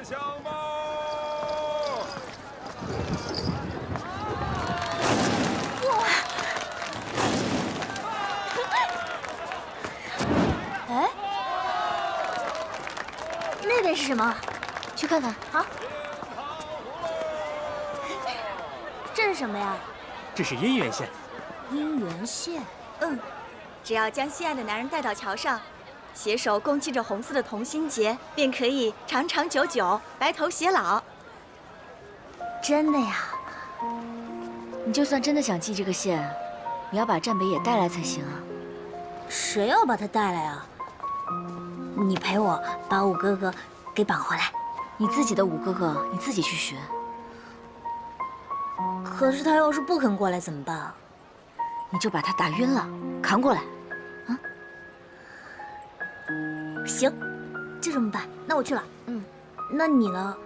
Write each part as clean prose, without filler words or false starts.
相貌。哎，那边是什么？去看看。好。这是什么呀？这是姻缘线。姻缘线。嗯，只要将心爱的男人带到桥上，携手共系着红色的同心结，便可以长长久久，白头偕老。真的呀？你就算真的想系这个线，你要把战北也带来才行啊。谁要把他带来啊？你陪我把五哥哥给绑回来。你自己的五哥哥，你自己去学。可是他要是不肯过来怎么办啊？你就把他打晕了，扛过来。啊？行，就这么办。那我去了。嗯，那你呢？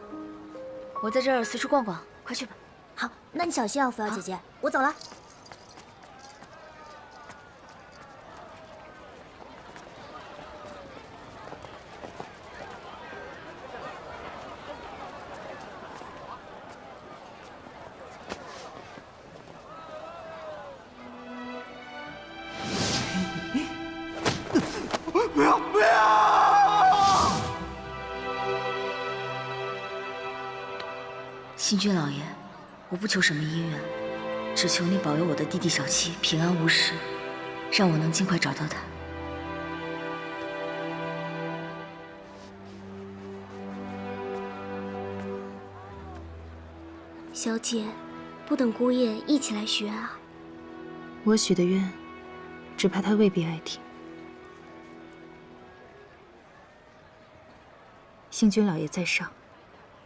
我在这儿四处逛逛，快去吧。好，那你小心啊，扶摇姐姐，我走了。不要不要！星君老爷，我不求什么姻缘，只求你保佑我的弟弟小七平安无事，让我能尽快找到他。小姐，不等姑爷一起来学啊。我许的愿，只怕他未必爱听。星君老爷在上，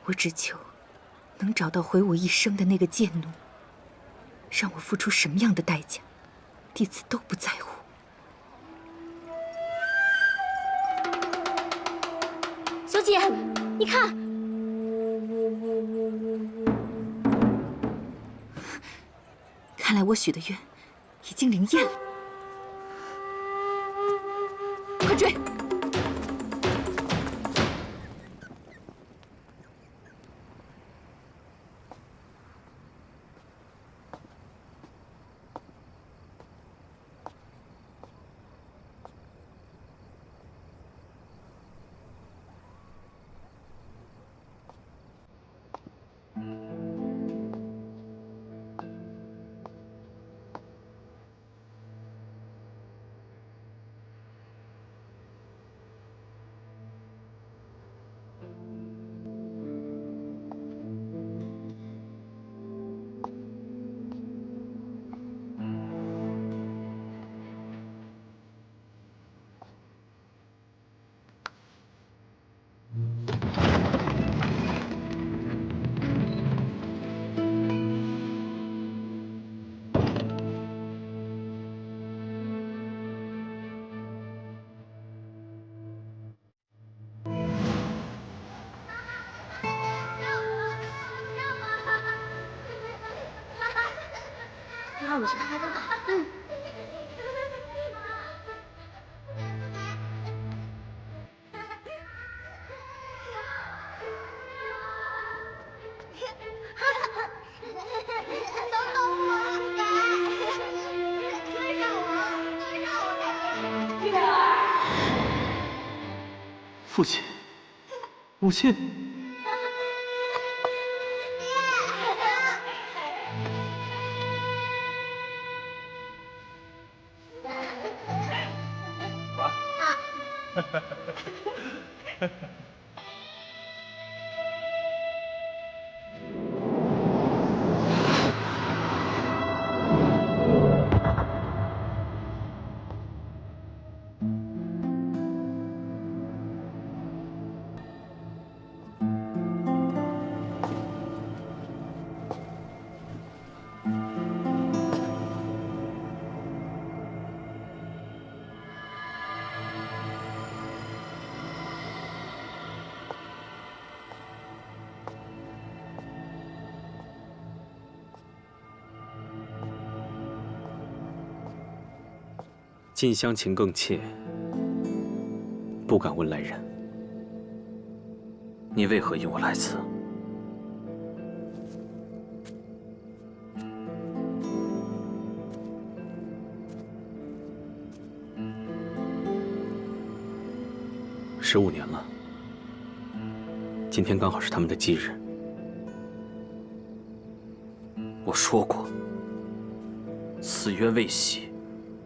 我只求能找到毁我一生的那个贱奴，让我付出什么样的代价，弟子都不在乎。小姐，你看，看来我许的愿已经灵验了。快追！那我去。嗯。父亲，母亲。近乡情更怯，不敢问来人。你为何引我来此？15年了，今天刚好是他们的忌日。我说过，此冤未洗，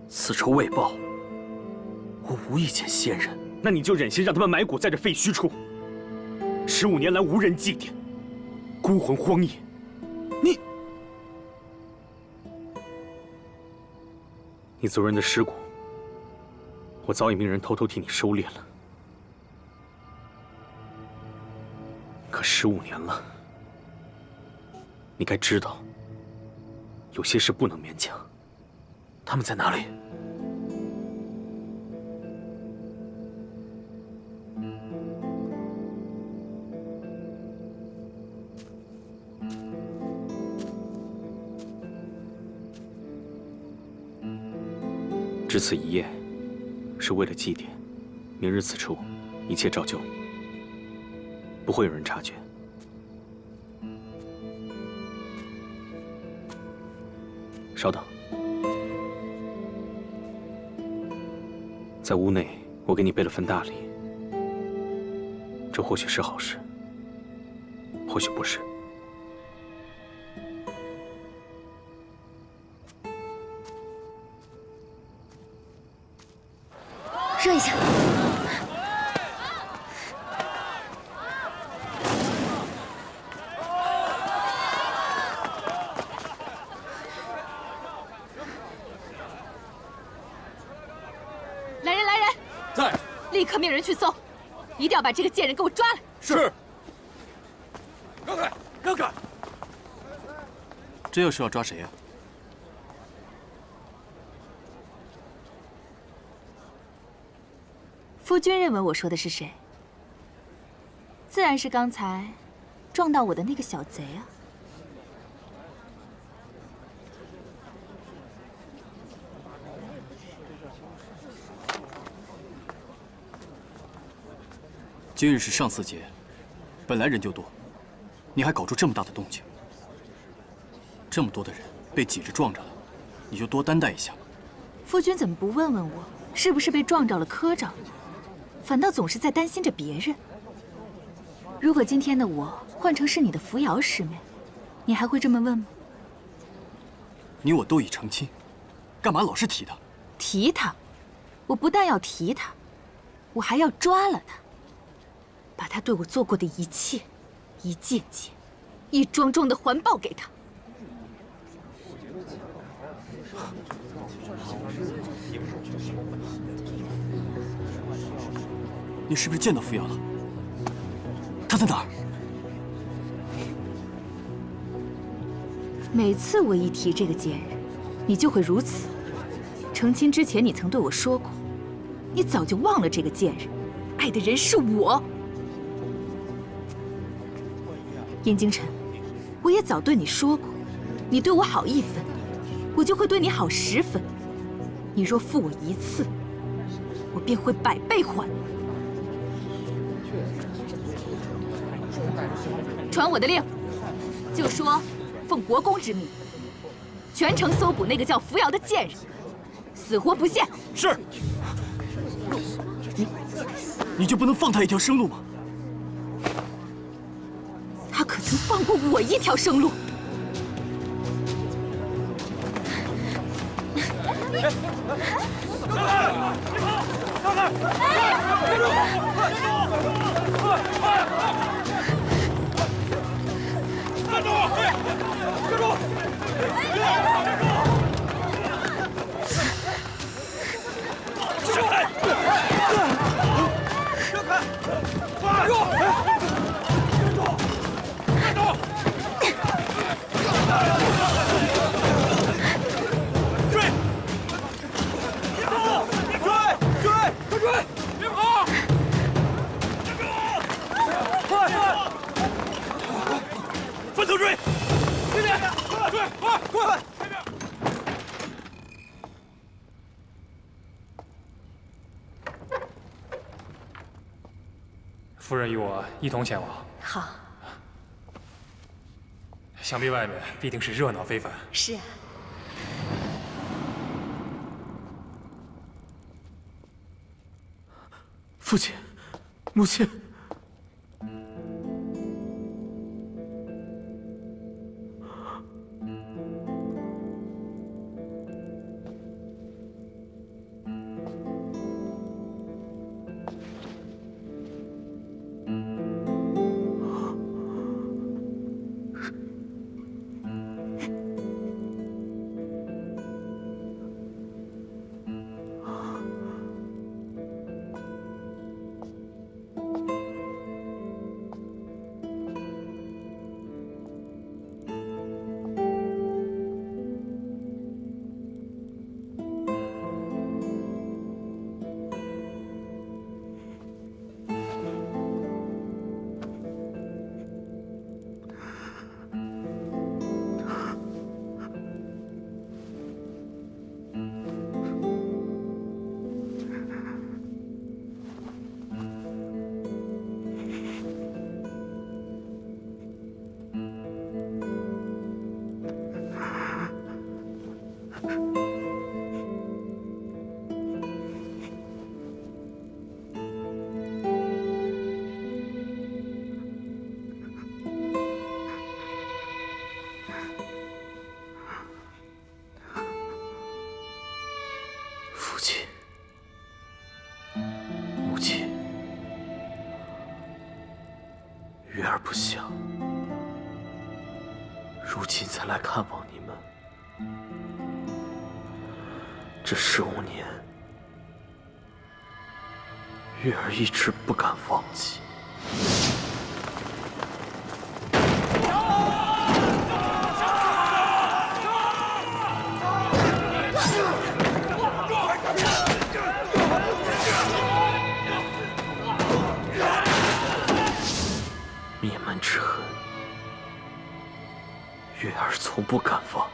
此仇未报。我无意见先人。那你就忍心让他们埋骨在这废墟处？15年来无人祭奠，孤魂荒野。你族人的尸骨，我早已命人偷偷替你收敛了。可15年了，你该知道，有些事不能勉强。他们在哪里？只此一夜，是为了祭奠。明日此处，一切照旧，不会有人察觉。稍等，在屋内，我给你备了份大礼。这或许是好事，或许不是。热一下。来人，来人！在。立刻命人去搜，一定要把这个贱人给我抓来。是。让开，让开！这又是要抓谁呀？夫君认为我说的是谁？自然是刚才撞到我的那个小贼啊！今日是上巳节，本来人就多，你还搞出这么大的动静，这么多的人被挤着撞着了，你就多担待一下吧。夫君怎么不问问我，是不是被撞着了、磕着了？反倒总是在担心着别人。如果今天的我换成是你的扶摇师妹，你还会这么问吗？你我都已成亲，干嘛老是提他？提他？我不但要提他，我还要抓了他，把他对我做过的一切，一件件、一桩桩的还报给他。你是不是见到扶摇了？他在哪儿？每次我一提这个贱人，你就会如此。成亲之前，你曾对我说过，你早就忘了这个贱人，爱的人是我。燕京晨，我也早对你说过，你对我好1分，我就会对你好10分。你若负我1次，我便会100倍还。传我的令，就说奉国公之命，全城搜捕那个叫扶摇的贱人，死活不限。是。你就不能放他一条生路吗？他可曾放过我一条生路？夫人与我一同前往。好。想必外面必定是热闹非凡。是啊。父亲，母亲。 父亲，母亲，月儿不想如今才来看望你们。这15年，月儿一直不敢忘记。 灭门之恨，月儿从不敢忘。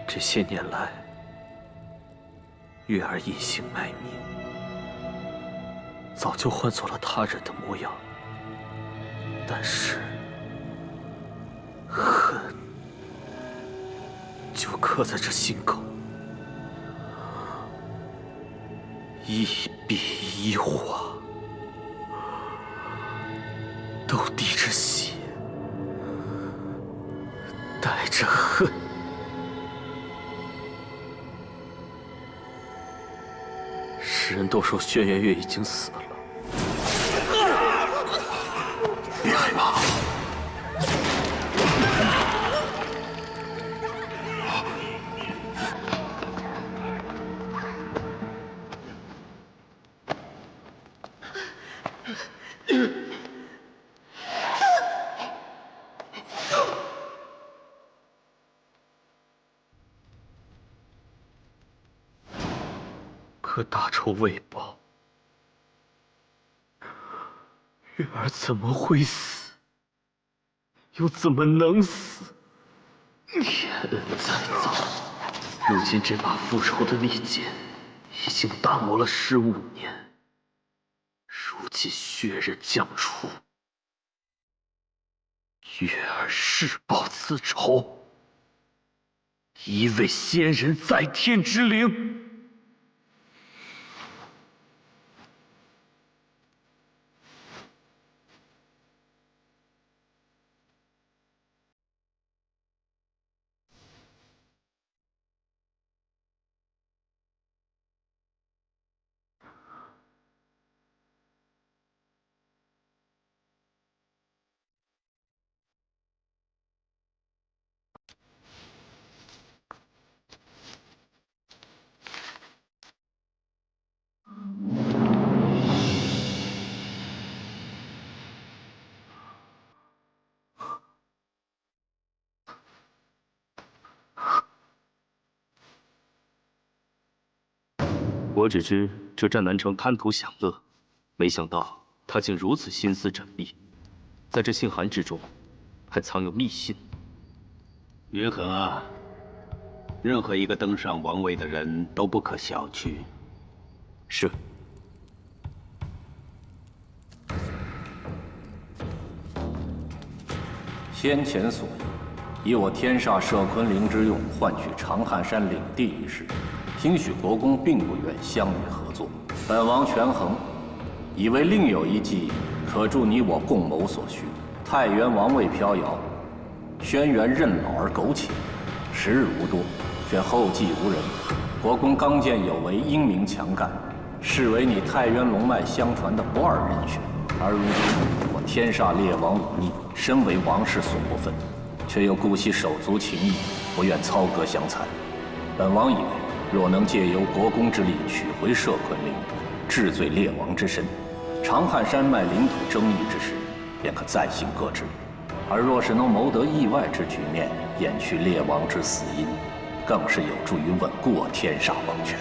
这些年来，月儿隐姓埋名，早就换做了他人的模样。但是，恨就刻在这心口，一笔一画。 都滴着血，带着恨。世人都说轩辕月已经死了，别害怕。可大仇未报，月儿怎么会死？又怎么能死？天恩再造，如今这把复仇的利剑已经打磨了15年，如今血刃将出，月儿誓报此仇，一为仙人在天之灵。 我只知这战南城贪图享乐，没想到他竟如此心思缜密，在这信函之中，还藏有密信。云恒啊，任何一个登上王位的人都不可小觑。是。先前所议，以我天煞摄昆灵之用换取长汉山领地一事，兴许国公并不愿相与合作。本王权衡，以为另有一计可助你我共谋所需。太原王位飘摇，轩辕任劳而苟且，时日无多，却后继无人。国公刚健有为，英明强干，视为你太原龙脉相传的不二人选。而如今我天煞烈王忤逆，身为王室所不忿，却又顾惜手足情谊，不愿操戈相残。本王以为，若能借由国公之力取回摄昆陵，治罪烈王之身，长汉山脉领土争议之时，便可再行搁置。而若是能谋得意外之局面，掩去烈王之死因，更是有助于稳固我天煞王权。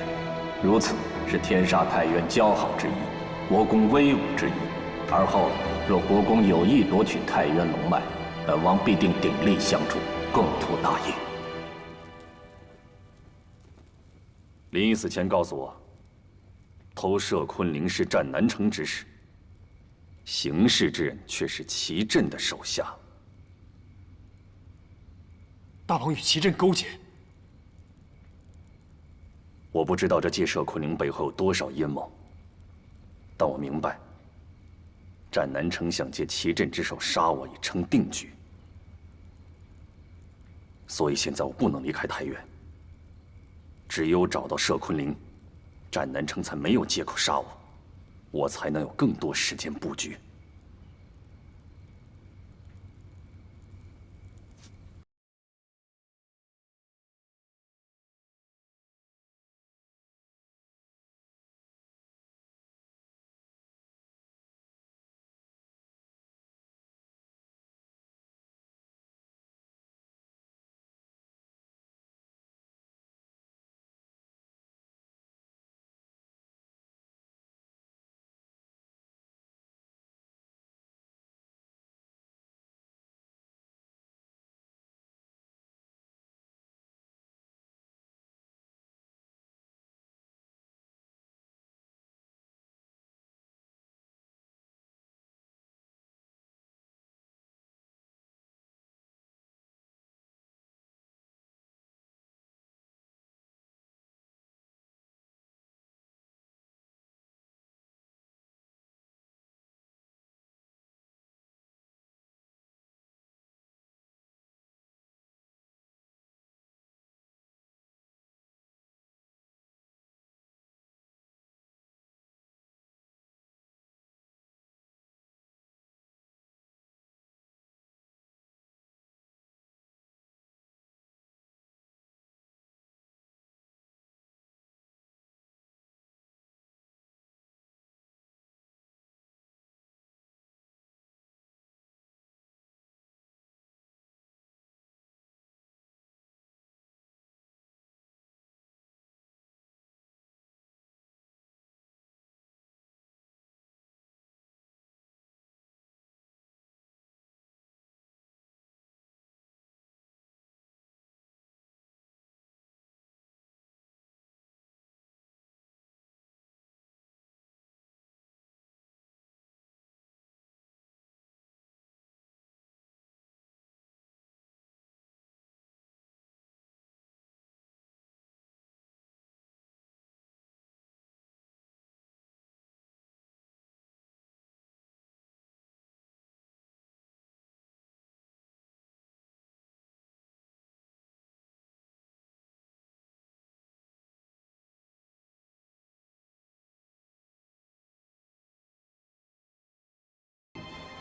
如此是天煞太原交好之意，国公威武之意。而后若国公有意夺取太原龙脉，本王必定鼎力相助，共图大业。临死前告诉我，偷摄昆陵是战南城之事，行事之人却是齐震的手下。大王与齐震勾结，我不知道这借摄昆陵背后有多少阴谋，但我明白，战南城想借齐震之手杀我，已成定局。所以现在我不能离开太原，只有找到摄昆陵，战南城才没有借口杀我，我才能有更多时间布局。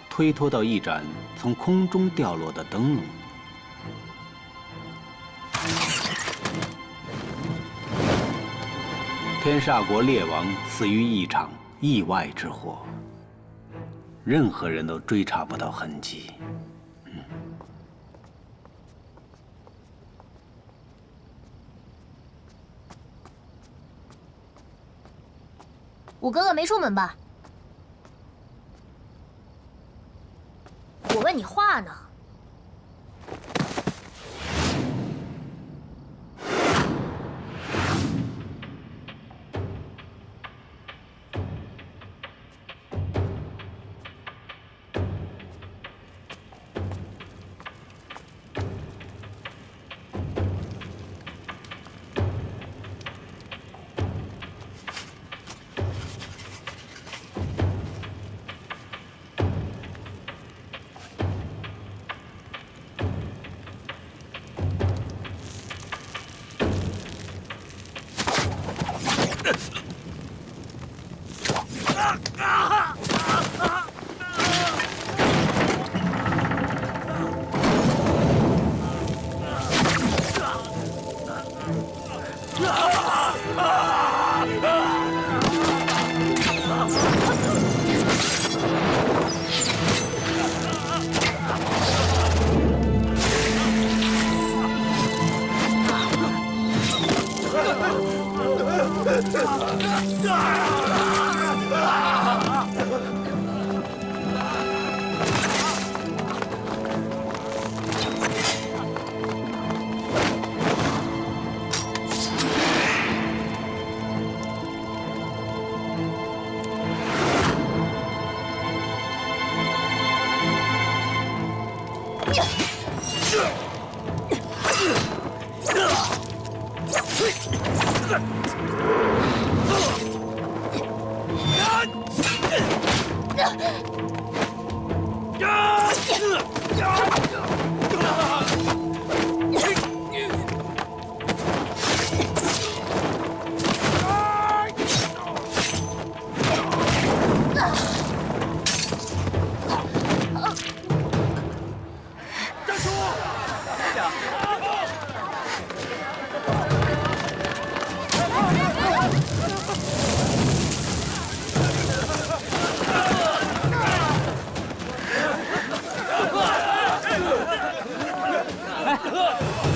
推脱到一盏从空中掉落的灯笼。天煞国烈王死于一场意外之祸，任何人都追查不到痕迹。我哥哥没出门吧？我问你话呢。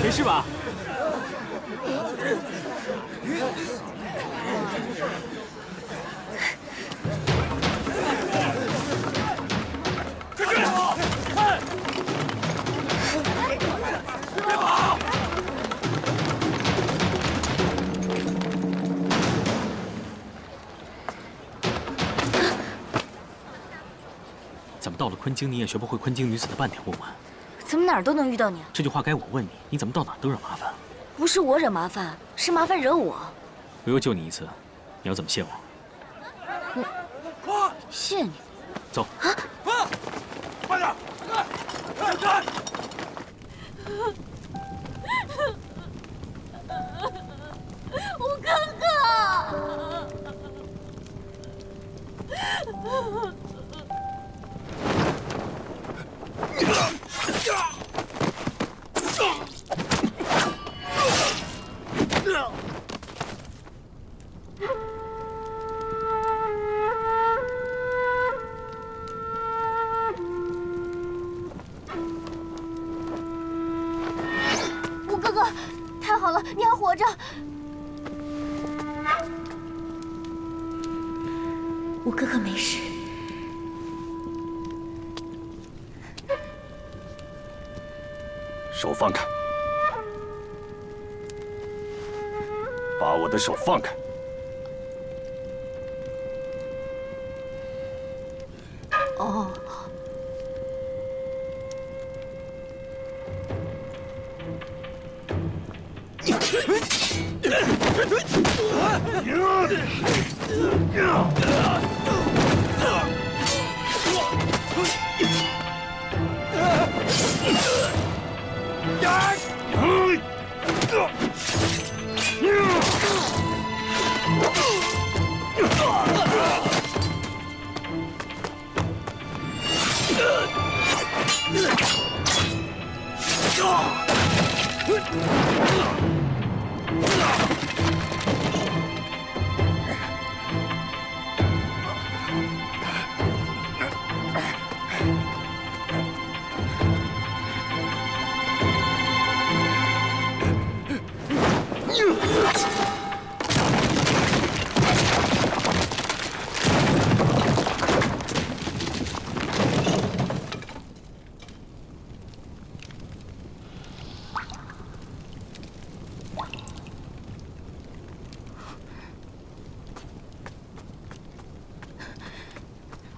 没事吧？别跑！怎么到了昆京你也学不会昆京女子的半点不满？怎么哪儿都能遇到你？这句话该我问你，你怎么到哪儿都惹麻烦？不是我惹麻烦，是麻烦惹我。我又救你一次，你要怎么谢我？快！谢你。走。快！快点！快！快！五哥哥。五哥哥，太好了，你还活着！五哥哥没事。手放开！把我的手放开！哦。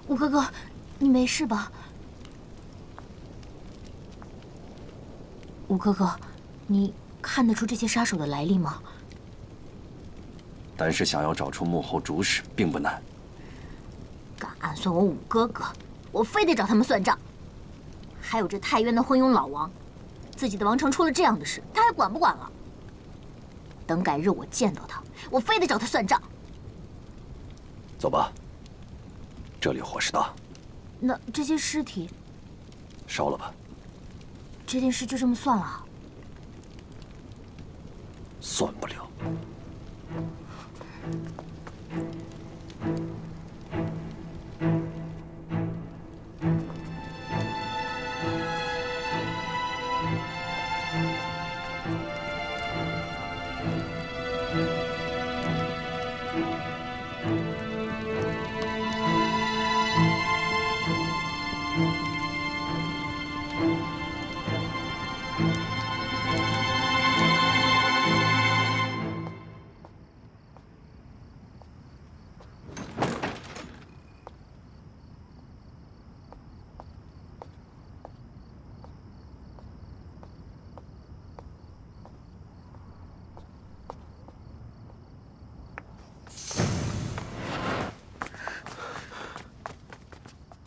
五哥哥，你没事吧？五哥哥，你看得出这些杀手的来历吗？但是想要找出幕后主使并不难。敢暗算我五哥哥，我非得找他们算账。还有这太渊的昏庸老王，自己的王城出了这样的事，他还管不管了？等改日我见到他，我非得找他算账。走吧，这里火势大。那这些尸体，烧了吧。这件事就这么算了？算不了。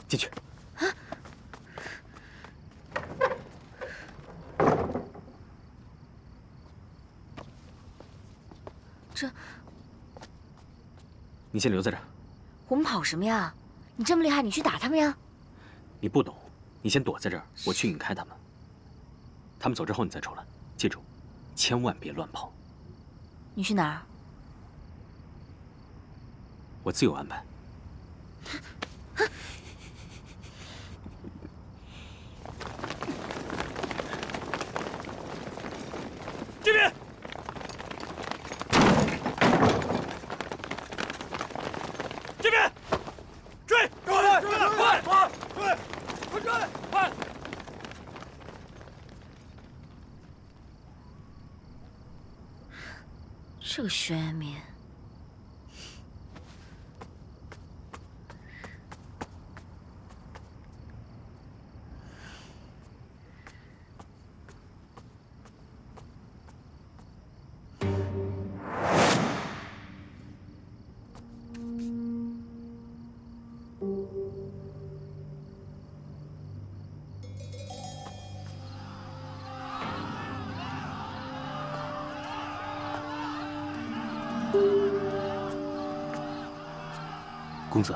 进去。这，你先留在这儿。我们跑什么呀？你这么厉害，你去打他们呀！你不懂，你先躲在这儿，我去引开他们。他们走之后你再出来，记住，千万别乱跑。你去哪儿？我自有安排。这边，这边，追！快！追！快！这个悬崖面。 公子，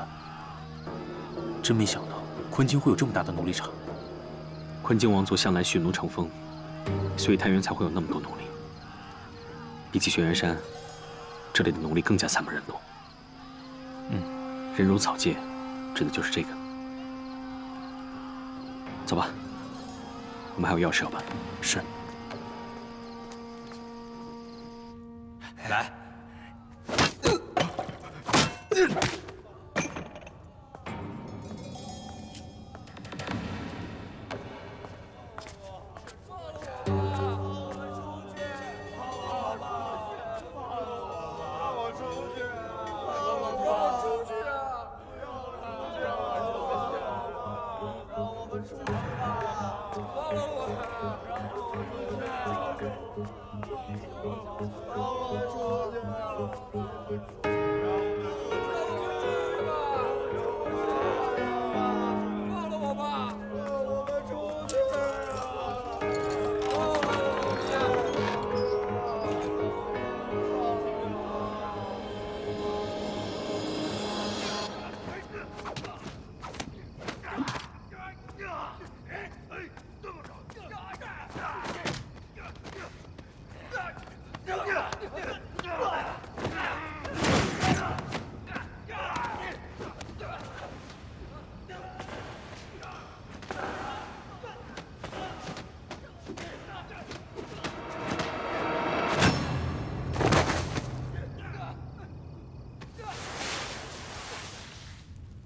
真没想到昆京会有这么大的奴隶场。昆京王族向来蓄奴成风，所以太原才会有那么多奴隶。比起雪原山，这里的奴隶更加惨不忍睹。人如草芥，指的就是这个。走吧，我们还有要事要办。是。来。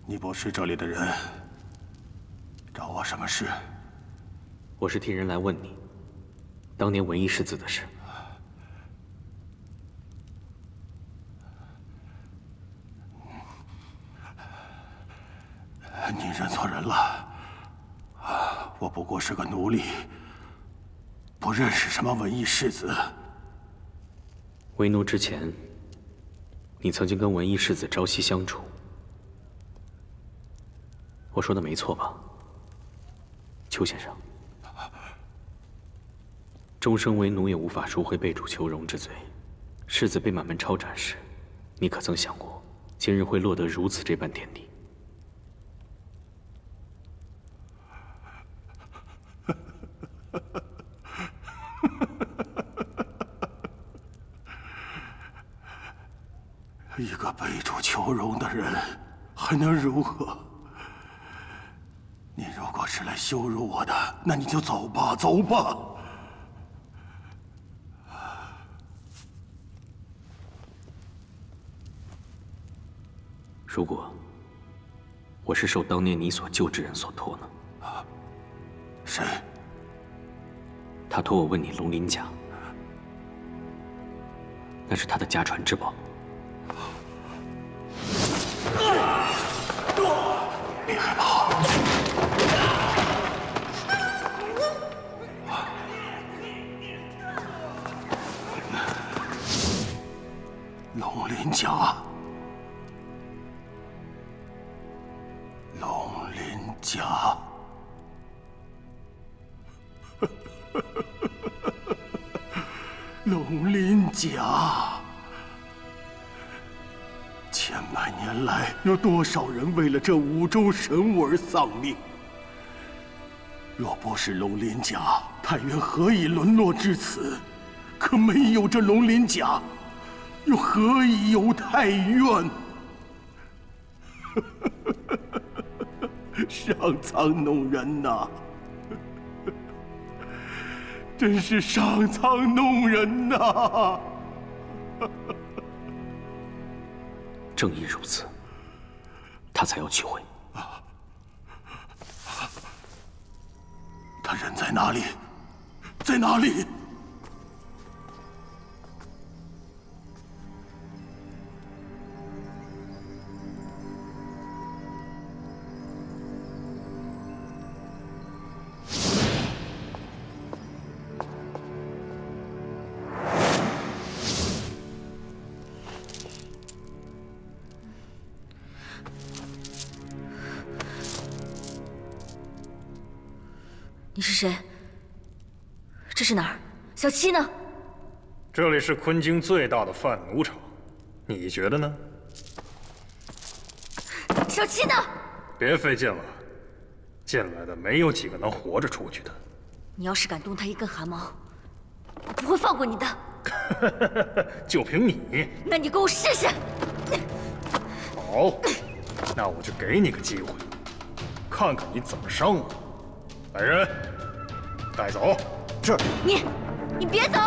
你不是这里的人，找我什么事？我是替人来问你，当年文艺世子的事。你认错人了，我不过是个奴隶，不认识什么文艺世子。为奴之前，你曾经跟文艺世子朝夕相处。 我说的没错吧，邱先生？终生为奴也无法赎回被主求荣之罪。世子被满门抄斩时，你可曾想过，今日会落得如此这般田地？一个被主求荣的人，还能如何？ 你如果是来羞辱我的，那你就走吧，走吧。如果我是受当年你所救之人所托呢？谁？他托我问你龙鳞甲，那是他的家传之宝。别害怕。 龙鳞甲，龙鳞甲。龙鳞甲，千百年来，有多少人为了这五洲神物而丧命？若不是龙鳞甲，太原何以沦落至此？可没有这龙鳞甲，又何以有太原？上苍弄人呐！真是上苍弄人呐！正因如此，他才要取回。他人在哪里？在哪里？你是谁？这是哪儿？小七呢？这里是昆京最大的贩奴场，你觉得呢？小七呢？别费劲了，进来的没有几个能活着出去的。你要是敢动他一根汗毛，我不会放过你的。就凭你？那你给我试试。好，那我就给你个机会，看看你怎么伤我。来人，带走。是。你别走！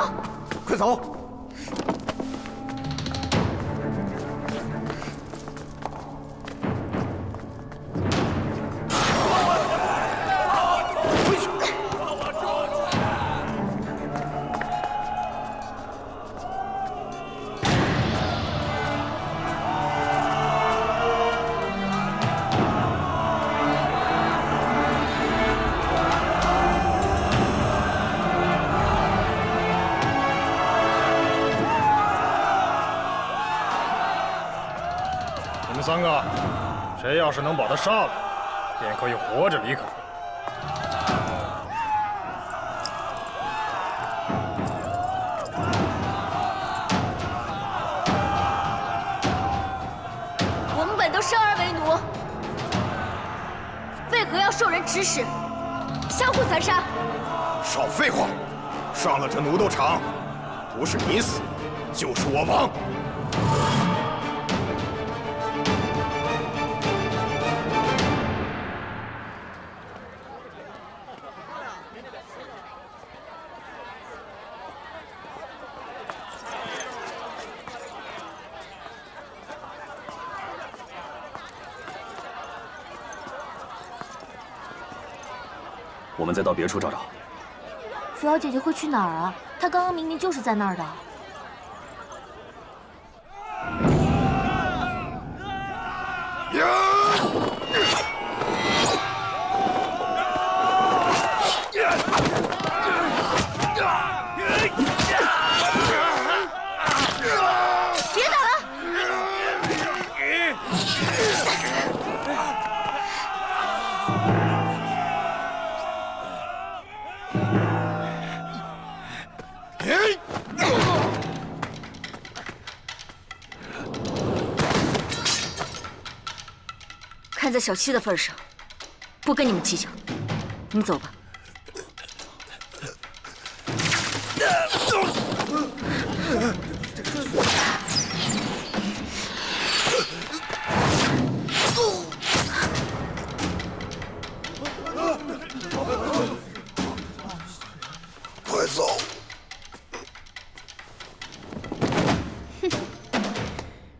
快走！三个，谁要是能把他杀了，便可以活着离开。我们本都生而为奴，为何要受人指使，相互残杀？少废话！上了这奴斗场，不是你死，就是我亡。我们再到别处找找。扶摇姐姐会去哪儿啊？她刚刚明明就是在那儿的。别打了！看在小七的份上，不跟你们计较，你们走吧。快走！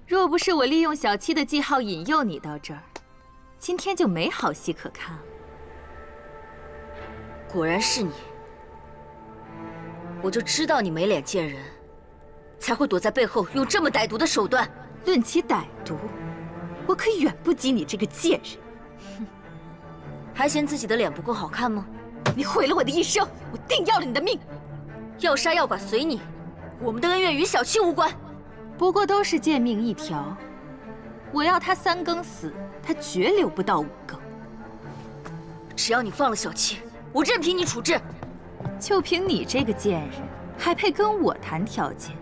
若不是我利用小七的记号引诱你到这儿，今天就没好戏可看了。果然是你，我就知道你没脸见人，才会躲在背后用这么歹毒的手段。论起歹毒，我可远不及你这个贱人。哼，还嫌自己的脸不够好看吗？你毁了我的一生，我定要了你的命。要杀要剐随你，我们的恩怨与小七无关。不过都是贱命一条，我要他3更死，他绝留不到5更。只要你放了小七，我任凭你处置。就凭你这个贱人，还配跟我谈条件？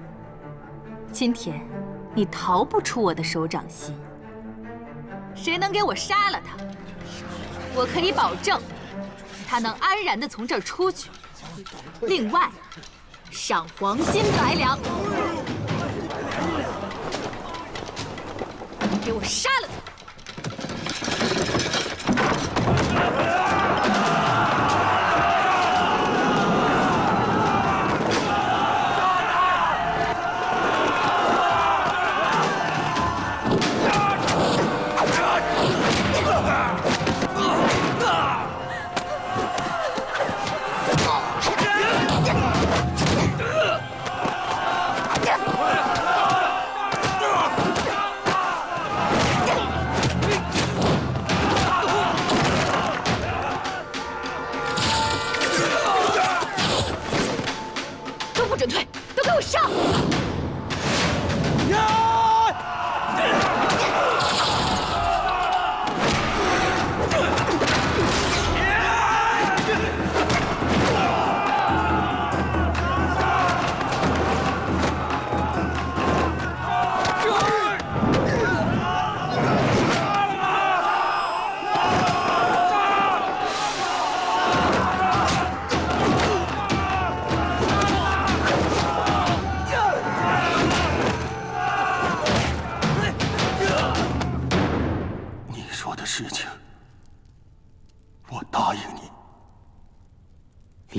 今天，你逃不出我的手掌心。谁能给我杀了他，我可以保证，他能安然地从这儿出去。另外，赏黄金100两。给我杀了他！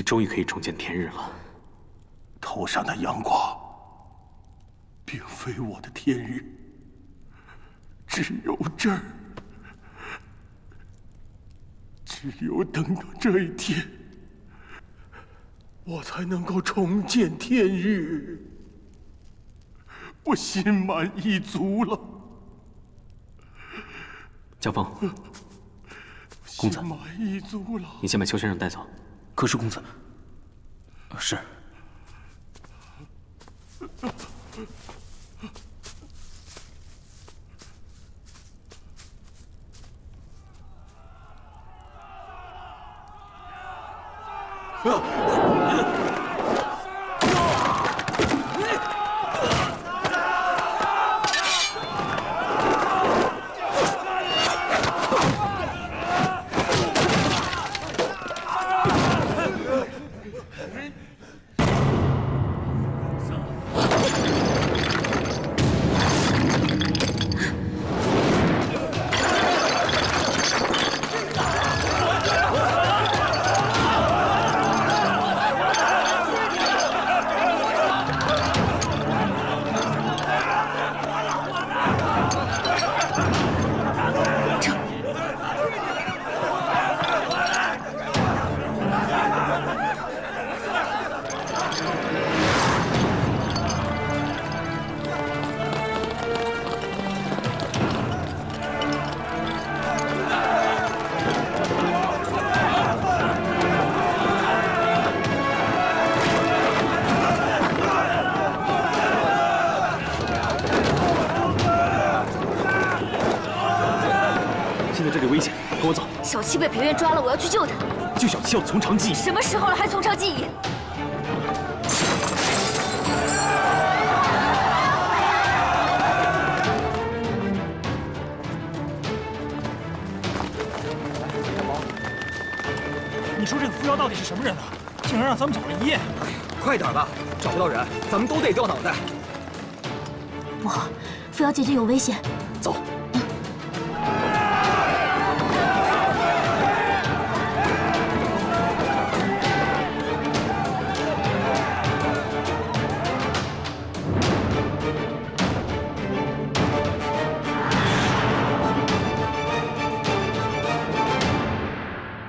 终于可以重见天日了。头上的阳光，并非我的天日，只有这儿，只有等到这一天，我才能够重见天日。我心满意足了。江枫，公子，心满意足了。你先把邱先生带走。可是公子，是。小七被裴元抓了，我要去救他。救小七要从长计议。什么时候了还从长计议？你说这个扶摇到底是什么人啊？竟然让咱们找了一夜！快点吧，找不到人，咱们都得掉脑袋。不好，扶摇姐姐有危险。走。